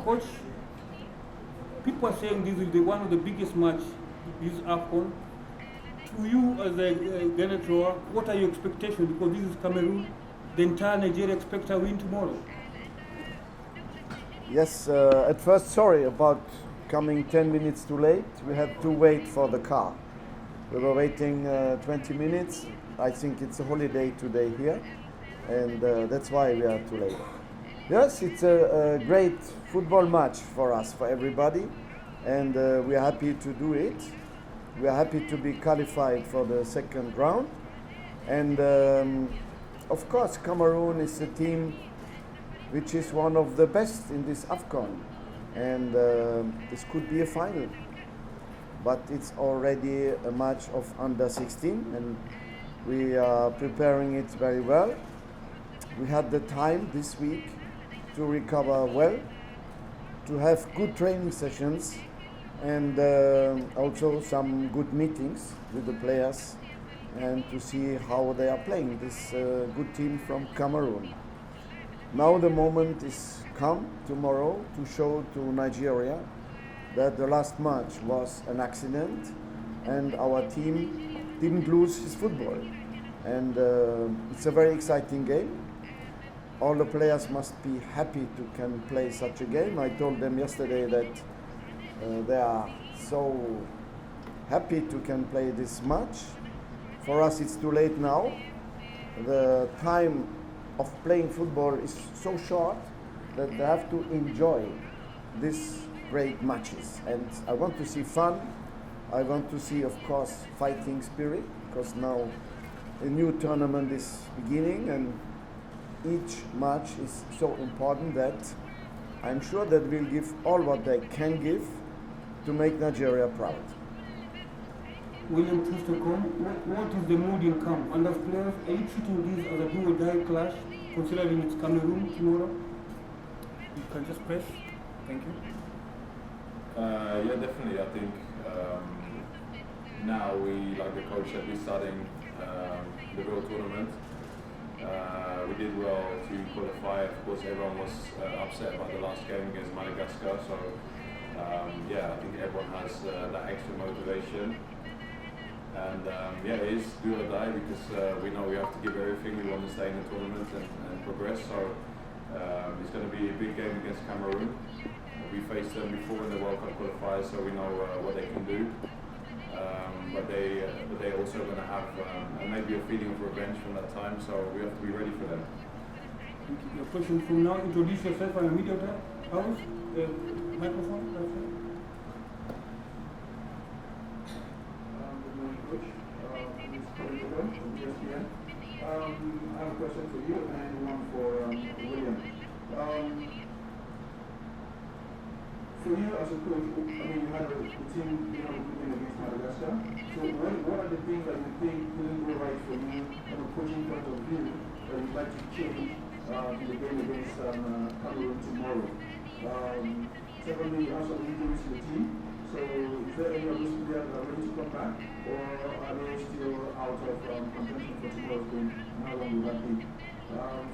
Coach, people are saying this is one of the biggest match this AFCON. To you as a Gernot Rohr, what are your expectations? Because this is Cameroon, the entire Nigeria expects a win tomorrow. Yes, at first, sorry about coming 10 minutes too late. We had to wait for the car. We were waiting 20 minutes. I think it's a holiday today here, and that's why we are too late. Yes, it's a great football match for us, for everybody, and we are happy to do it. We are happy to be qualified for the second round, and of course, Cameroon is a team which is one of the best in this AFCON, and this could be a final. But it's already a match of under 16, and we are preparing it very well. We had the time this week to recover well, to have good training sessions, and also some good meetings with the players, and to see how they are playing, this good team from Cameroon. Now the moment is come tomorrow to show to Nigeria that the last match was an accident and our team didn't lose his football. And it's a very exciting game. All the players must be happy to can play such a game. I told them yesterday that they are so happy to can play this match. For us it's too late now. The time of playing football is so short that they have to enjoy these great matches. And I want to see fun. I want to see, of course, fighting spirit, because now a new tournament is beginning and each match is so important that I'm sure that we'll give all what they can give to make Nigeria proud. William Troost Ekong, what is the mood in camp? And as players, are you treating this as a do-or-die clash, considering it's Cameroon tomorrow? You can just press. Thank you. Yeah, definitely. I think now we, like the coach said, we're starting the real tournament. We did well to qualify. Of course, everyone was upset about the last game against Madagascar. So, yeah, I think everyone has that extra motivation. And yeah, it is do or die, because we know we have to give everything. We want to stay in the tournament and progress. So it's going to be a big game against Cameroon. We faced them before in the World Cup qualifiers, so we know what they can do. But they're also going to have maybe a feeling of revenge from that time. So we have to be ready for them. Your question from now. Introduce yourself and immediately. House, microphone. I have a question for you and one for William. For you as a coach, I mean, you had a team, you have a good game against Madagascar. So what are the things that you think didn't go right for you from a coaching point of view that you'd like to change in the game against Cameroon tomorrow? Secondly, you have some injuries to the team. So is there any of those players that are ready to come back, or are they still out of contention for tomorrow's game, and how long will that be?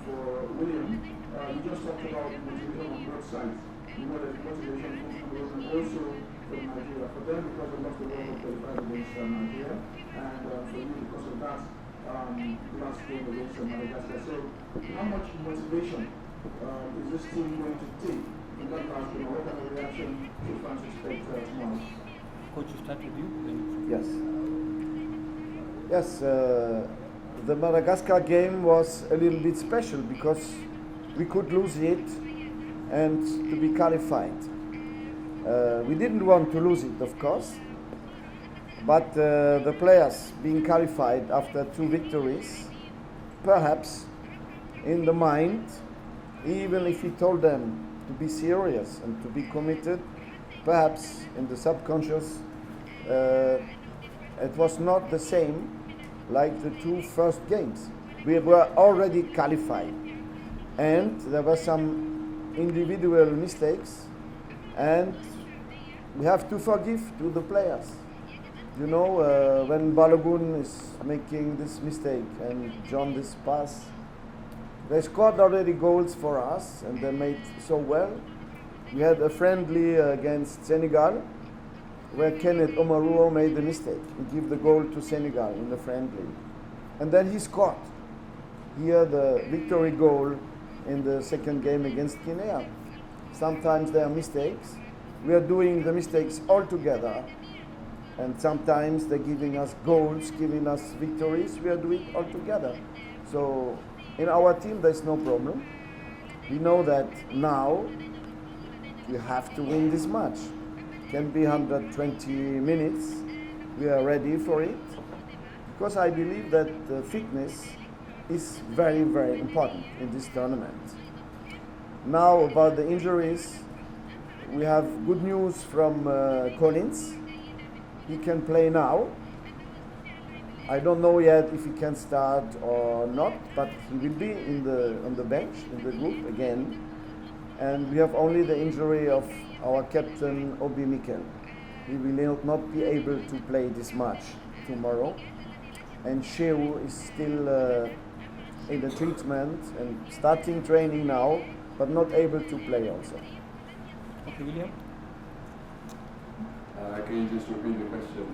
For William, you just talked about motivation on both sides. You know there's motivation from Cameroon and also from Nigeria. For them, because they lost the World Cup qualifier against Nigeria, and for you, because of that last game against Madagascar. So how much motivation is this team going to take in that last game? What kind of reaction do fans expect tomorrow? Coach, you start with you. Yes. Yes, the Madagascar game was a little bit special because we could lose it and to be qualified. We didn't want to lose it, of course, but the players being qualified after 2 victories, perhaps in the mind, even if he told them to be serious and to be committed, perhaps in the subconscious, it was not the same like the 2 first games. We were already qualified, and there were some individual mistakes, and we have to forgive to the players. You know, when Balogun is making this mistake and John this pass, they scored already goals for us and they made so well. We had a friendly against Senegal where Kenneth Omaruo made a mistake. He gave the goal to Senegal in the friendly. And then he scored. Here the victory goal in the second game against Guinea. Sometimes there are mistakes. We are doing the mistakes all together. And sometimes they're giving us goals, giving us victories. We are doing it all together. So in our team there's no problem. We know that now we have to win this match. Can be 120 minutes. We are ready for it. Because I believe that fitness is very, very important in this tournament. Now about the injuries, we have good news from Collins. He can play now. I don't know yet if he can start or not, but he will be on the bench in the group again. And we have only the injury of our captain Obi Mikel. He will not be able to play this match tomorrow. And Sheu is still in the treatment and starting training now, but not able to play also. Okay, William? Can you just repeat the question?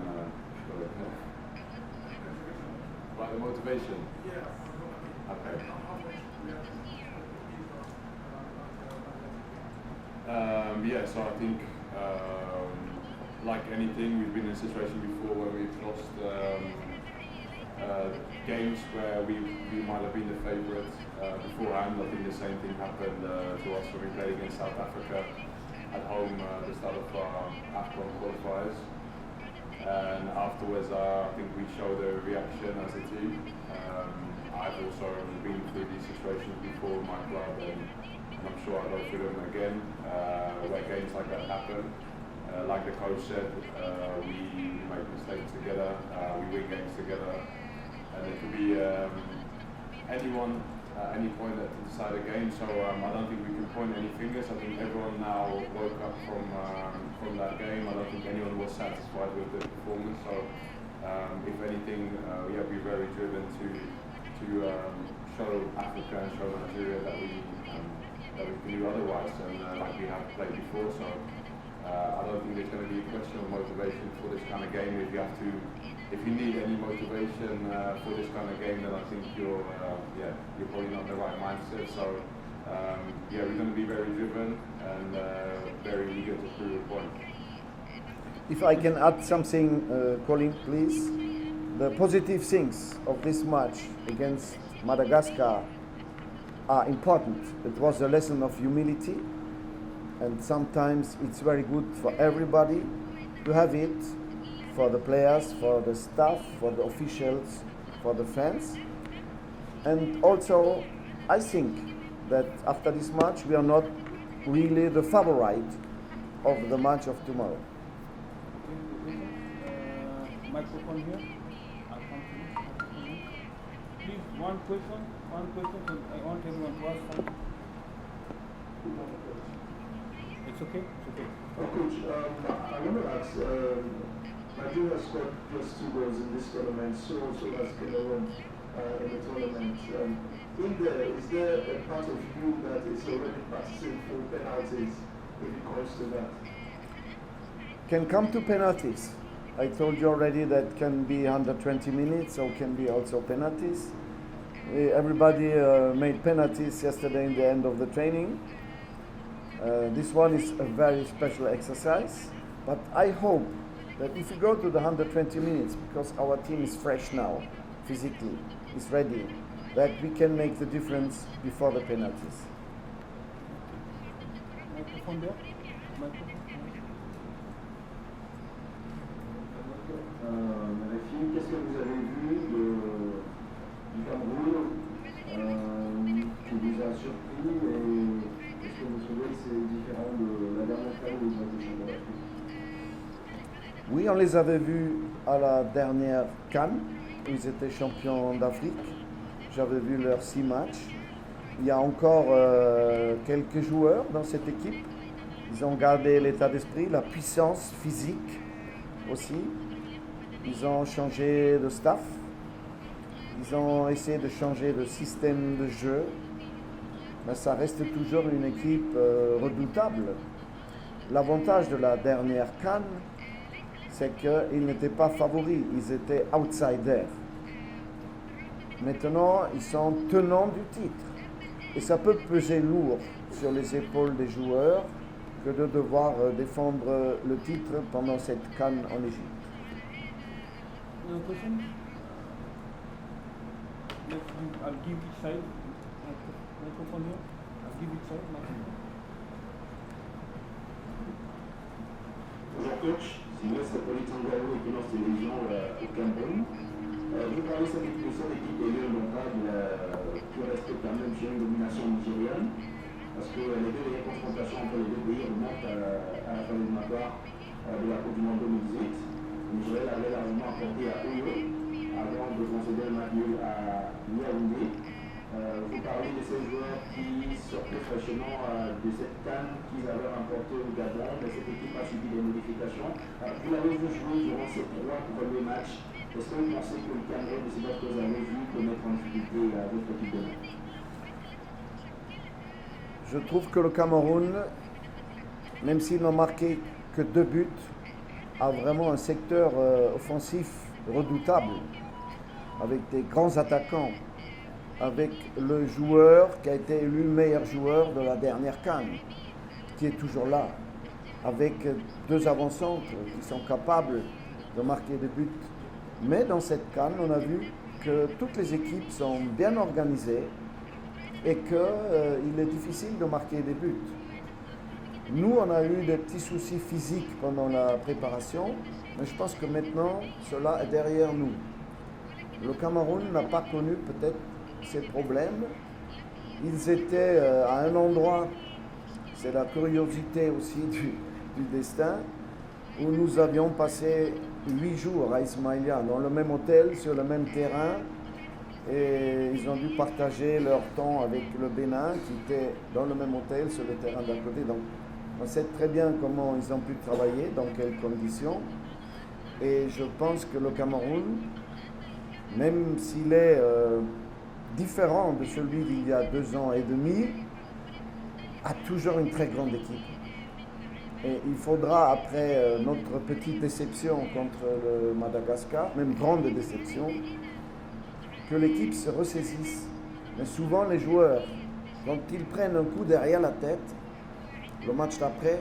About the motivation? Okay. So I think, like anything, we've been in a situation before where we've lost games where we might have been the favourite beforehand. I think the same thing happened to us when we played against South Africa at home at the start of AFCON qualifiers. And afterwards, I think we showed a reaction as a team. I've also been through these situations before in my club, and I'm sure I'll go through them again, where games like that happen. Like the coach said, we make mistakes together, we win games together, and it could be anyone at any point that can decide a game. So I don't think we can point any fingers. I think everyone now woke up from that game. I don't think anyone was satisfied with the performance. So if anything, we have to be very driven to show Africa and show Nigeria that we can do otherwise, and like we have played before. So I don't think there's going to be a question of motivation for this kind of game. If you need any motivation for this kind of game, then I think you're probably not in the right mindset. So we're going to be very driven and very eager to prove a point. If I can add something, Colin, please. The positive things of this match against Madagascar are important. It was a lesson of humility, and sometimes it's very good for everybody to have it, for the players, for the staff, for the officials, for the fans. And also, I think that after this match, we are not really the favorite of the match of tomorrow. Microphone here. I'll come to you. Please, one question, so I want everyone to ask something. It's okay? It's okay. Coach, I want to ask, Nigeria scored just 2 goals in this tournament, so has Cameroon in the tournament. Is there a part of you that is already practicing for penalties if it comes to that? Can come to penalties. I told you already that can be under 20 minutes or can be also penalties. Everybody made penalties yesterday in the end of the training. This one is a very special exercise, but I hope that if you go to the 120 minutes, because our team is fresh now, physically, is ready, that we can make the difference before the penalties. Microphone there. Microphone. Rafik, qu'est-ce que vous avez vu du Cameroun qui vous a surpris et est-ce que vous trouvez que c'est différent de la dernière fois où vous avez été champion d'Afrique? Oui, on les avait vus à la dernière CAN, où ils étaient champions d'Afrique. J'avais vu leurs 6 matchs. Il y a encore quelques joueurs dans cette équipe. Ils ont gardé l'état d'esprit, la puissance physique aussi. Ils ont changé de staff. Ils ont essayé de changer de système de jeu. mais ça reste toujours une équipe redoutable. L'avantage de la dernière CAN, c'est qu'ils n'étaient pas favoris, ils étaient outsiders. Maintenant, ils sont tenants du titre. Et ça peut peser lourd sur les épaules des joueurs que de devoir défendre le titre pendant cette CAN en Égypte. No question? I'll give each side microphone here. I'll give each side microphone. Bonjour coach, c'est moi, c'est Alexandre Rohr, économiste télévision au Cameroun. Vous parlez de cette équipe des Lions locales qui reste quand même sur une domination nigérienne, parce que les deux dernières confrontations entre les deux pays remontent à la fin éliminatoire de la Coupe du Monde 2018. Nigeria l'avait largement apporté à Oyo avant de concéder le match nul à Yaoundé. Vous parlez de ces joueurs qui sortaient fraîchement de cette CAN qu'ils avaient remportée au Gabon, mais cette équipe a subi des modifications. Vous l'avez vu jouer durant ces 3 premiers matchs. Est-ce que vous pensez que le Cameroun, de ces joueurs que vous avez vus, peut mettre en difficulté votre équipe demain? Je trouve que le Cameroun, même s'il n'a marqué que 2 buts, a vraiment un secteur offensif redoutable, avec des grands attaquants, avec le joueur qui a été élu meilleur joueur de la dernière CAN, qui est toujours là, avec 2 avant-centres qui sont capables de marquer des buts. Mais dans cette CAN, on a vu que toutes les équipes sont bien organisées et qu'il est difficile de marquer des buts. Nous, on a eu des petits soucis physiques pendant la préparation, mais je pense que maintenant, cela est derrière nous. Le Cameroun n'a pas connu peut-être ces problèmes. Ils étaient à un endroit, c'est la curiosité aussi du destin, où nous avions passé 8 jours à Ismaïlia, dans le même hôtel, sur le même terrain, et ils ont dû partager leur temps avec le Bénin, qui était dans le même hôtel, sur le terrain d'à côté. Donc, on sait très bien comment ils ont pu travailler, dans quelles conditions. Et je pense que le Cameroun, même s'il est différent de celui d'il y a 2 ans et demi, a toujours une très grande équipe. Et il faudra, après notre petite déception contre le Madagascar, même grande déception, que l'équipe se ressaisisse. Mais souvent, les joueurs, quand ils prennent un coup derrière la tête, le match d'après,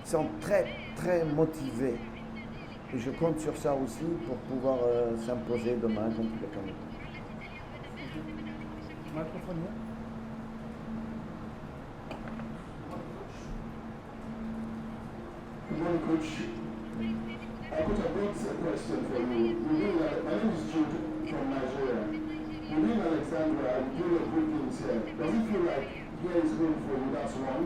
sont très, très motivés. Et je compte sur ça aussi pour pouvoir s'imposer demain contre le Cameroun. Microphone here. Good morning, coach. Coach, I've got a question for you. My name is Jude from Nigeria. You live in Alexandria and do your good things here. Does it feel like here is home for you? That's one.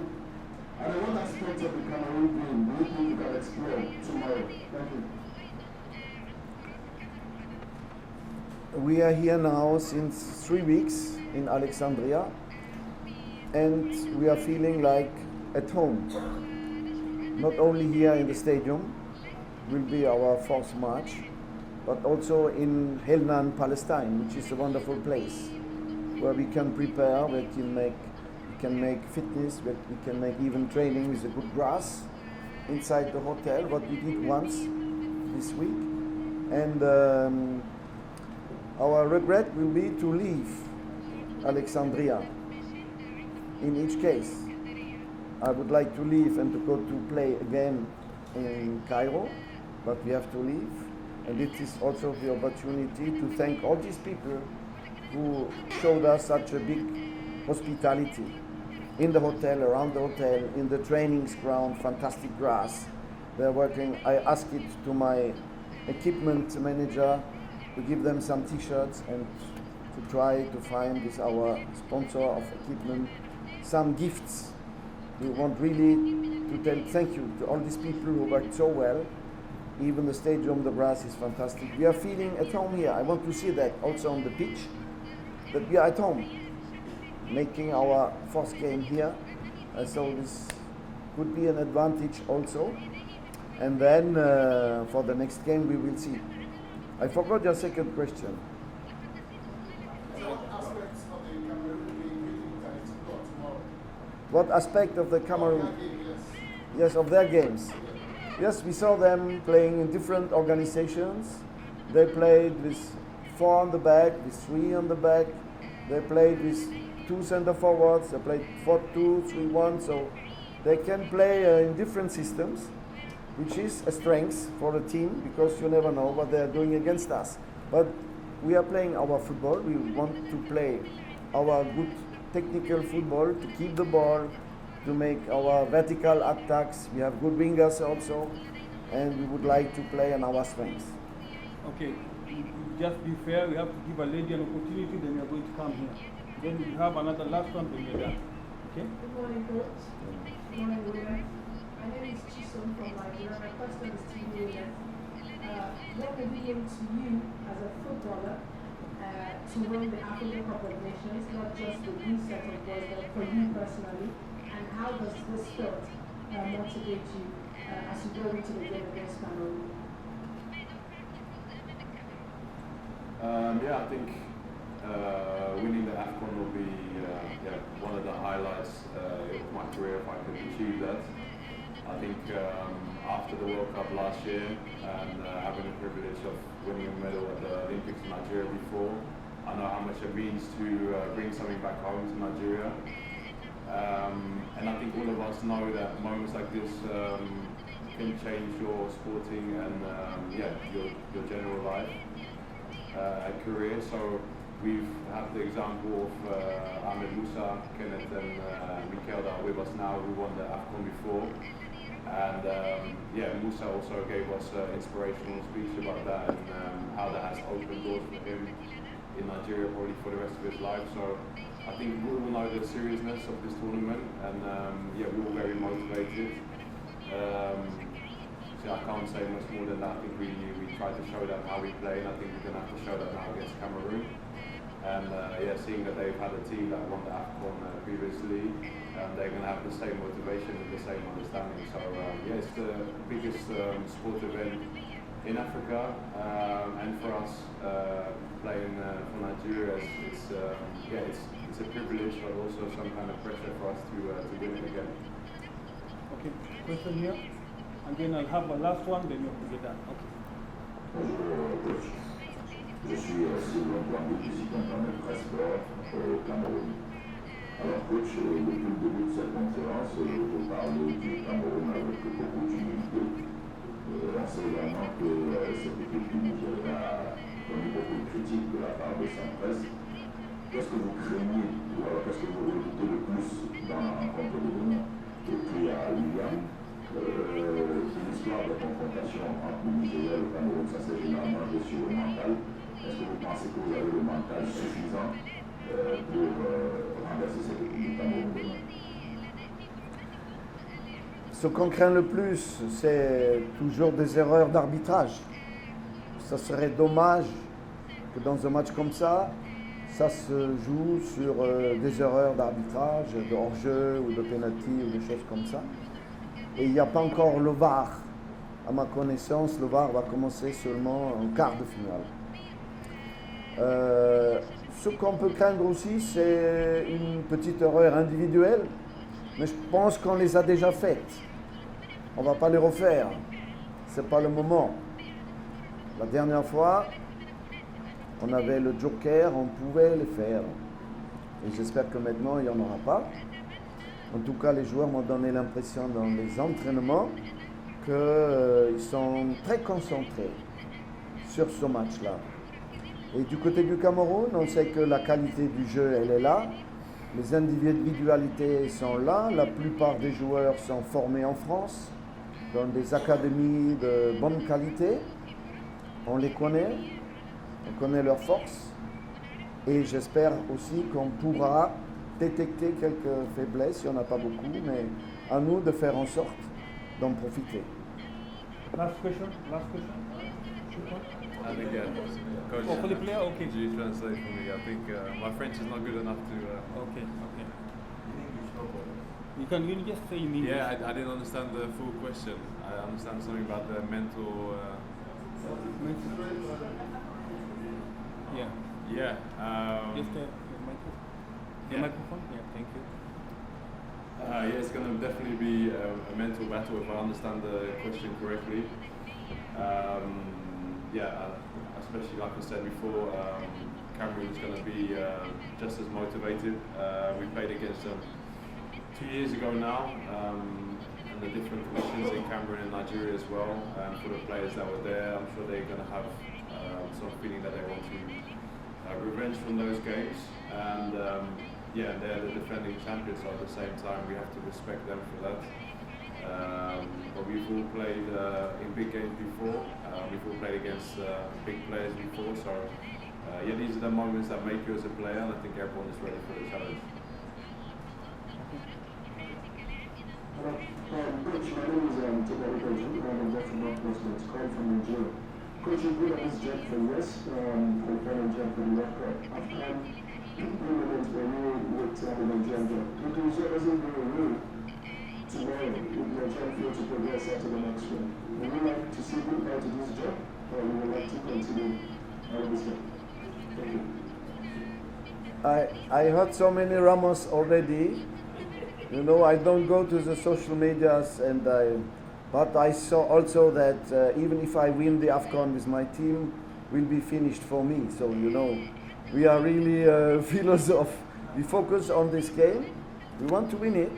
And what aspect of the Cameroon game do you think you can explore tomorrow? Thank you. We are here now since 3 weeks in Alexandria, and we are feeling like at home. Not only here in the stadium, will be our 4th match, but also in Helnan, Palestine, which is a wonderful place where we can prepare, we can make fitness, we can make even training with the good grass inside the hotel, what we did once this week. And our regret will be to leave Alexandria. In each case, I would like to leave and to go to play again in Cairo, but we have to leave. And it is also the opportunity to thank all these people who showed us such a big hospitality in the hotel, around the hotel, in the training ground, fantastic grass. They're working. I asked it to my equipment manager to give them some t-shirts and to try to find with our sponsor of equipment some gifts. We want really to tell thank you to all these people who worked so well. Even the stadium, the grass is fantastic. We are feeling at home here. I want to see that also on the pitch, that we are at home, making our 4th game here. So this could be an advantage also. And then for the next game we will see. I forgot your second question. So what aspects of the Cameroon game do you think you can explore tomorrow? What aspect of the Cameroon? Yes, of their games. Yes, we saw them playing in different organizations. They played with 4 on the back, with 3 on the back. They played with 2 center forwards. They played 4-2, 3-1. So they can play in different systems, which is a strength for the team because you never know what they are doing against us. But we are playing our football. We want to play our good technical football, to keep the ball, to make our vertical attacks. We have good wingers also, and we would like to play on our strengths. Okay, just be fair, we have to give a lady an opportunity, then we are going to come here. Then we have another last one, then we are done. Okay? Good morning, coach. Good morning, William. My name is Chisom from Nigeria. My question is to you, William. What will it mean to you as a footballer to win the African Cup of Nations, not just the new set of boys, but for you personally? And how does this sport motivate you as you go into the game against Cameroon? I think winning the AFCON will be one of the highlights of my career if I can achieve that. I think after the World Cup last year and having the privilege of winning a medal at the Olympics in Nigeria before, I know how much it means to bring something back home to Nigeria. And I think all of us know that moments like this can change your sporting and your general life and career. So we've had the example of Ahmed Musa, Kenneth and Mikel that are with us now, who won the AFCON before. And Musa also gave us an inspirational speech about that and how that has opened doors for him in Nigeria probably for the rest of his life. So I think we all know the seriousness of this tournament, and we're all very motivated. So I can't say much more than that. I think we tried to show them how we play, and I think we're going to have to show that now against Cameroon. And seeing that they've had a team that won the AFCON previously, they're going to have the same motivation and the same understanding. So it's the biggest sport event in Africa, and for us playing for Nigeria, it's a privilege, but also some kind of pressure for us to win it again. Okay, question here, and then I'll have a last one, then you'll get done. Okay. Bonjour, coach. Je suis Sylvain Bouangou, président de Transport au Cameroun. Alors, coach, depuis le début de cette conférence, vous parlez du Cameroun avec beaucoup d'humilité. On sait également que cette équipe du Nigeria a connu beaucoup de critiques de la part de sa presse. Qu'est-ce que vous craignez, ou alors qu'est-ce que vous redoutez le plus dans la rencontre de demain? Et puis à William, une histoire de confrontation entre le Nigeria et le Cameroun, ça s'est généralement joué sur le mental. Est-ce que vous pensez que vous avez le mental suffisant pour renverser cette équipe du Cameroun demain? Ce qu'on craint le plus, c'est toujours des erreurs d'arbitrage. Ça serait dommage que dans un match comme ça se joue sur des erreurs d'arbitrage, de hors-jeu ou de penalty ou des choses comme ça. Et il n'y a pas encore le VAR. À ma connaissance, le VAR va commencer seulement en quart de finale. Ce qu'on peut craindre aussi, c'est une petite erreur individuelle, mais je pense qu'on les a déjà faites. On ne va pas les refaire. Ce n'est pas le moment. La dernière fois, on avait le joker, on pouvait les faire. Et j'espère que maintenant, il n'y en aura pas. En tout cas, les joueurs m'ont donné l'impression dans les entraînements qu'ils sont très concentrés sur ce match-là. Et du côté du Cameroun, on sait que la qualité du jeu, elle est là. Les individualités sont là. La plupart des joueurs sont formés en France, dans des académies de bonne qualité. On les connaît, on connaît leurs forces. Et j'espère aussi qu'on pourra détecter quelques faiblesses, il n'y en a pas beaucoup, mais à nous de faire en sorte d'en profiter. Last question. And again, coach, for the player, okay. could you translate for me? I think my French is not good enough to. Okay. You can just say in English. Yeah, I didn't understand the full question. I understand something about the mental. Yeah. Yeah. Just the microphone. Yeah, thank you. it's going to definitely be a mental battle if I understand the question correctly. Especially like I said before, Cameroon is going to be just as motivated. We played against them 2 years ago now, and the different conditions in Cameroon and Nigeria as well. For the players that were there, I'm sure they're going to have some feeling that they want to revenge from those games. And they're the defending champions, so at the same time we have to respect them for that. But we've all played in big games before. We've all played against big players before, so these are the moments that make you as a player, and I think everyone is ready for the challenge. Coach, my name is Defender William Troost Ekong from Nigeria. Coach, you've been on this job for years, for the final job for the World Cup. AFCON, implement for you with the Nigerian job. If the result doesn't go away tomorrow, if Nigeria fail to progress after the next one, would you like to say goodbye to this job, or would you like to continue all this job? Thank you. I heard so many Ramos already. You know, I don't go to the social medias, but I saw also that even if I win the AFCON with my team, will be finished for me. So you know, we are really philosoph. We focus on this game. We want to win it.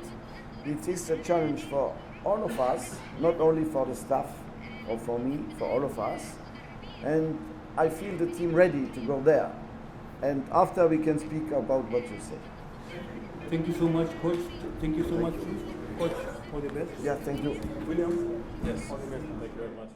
It is a challenge for all of us, not only for the staff or for me, for all of us. And I feel the team ready to go there. And after we can speak about what you say. Thank you so much, Coach. Thank you so much, Coach. All the best. Yeah, thank you. William? Yes. All the best. Thank you very much.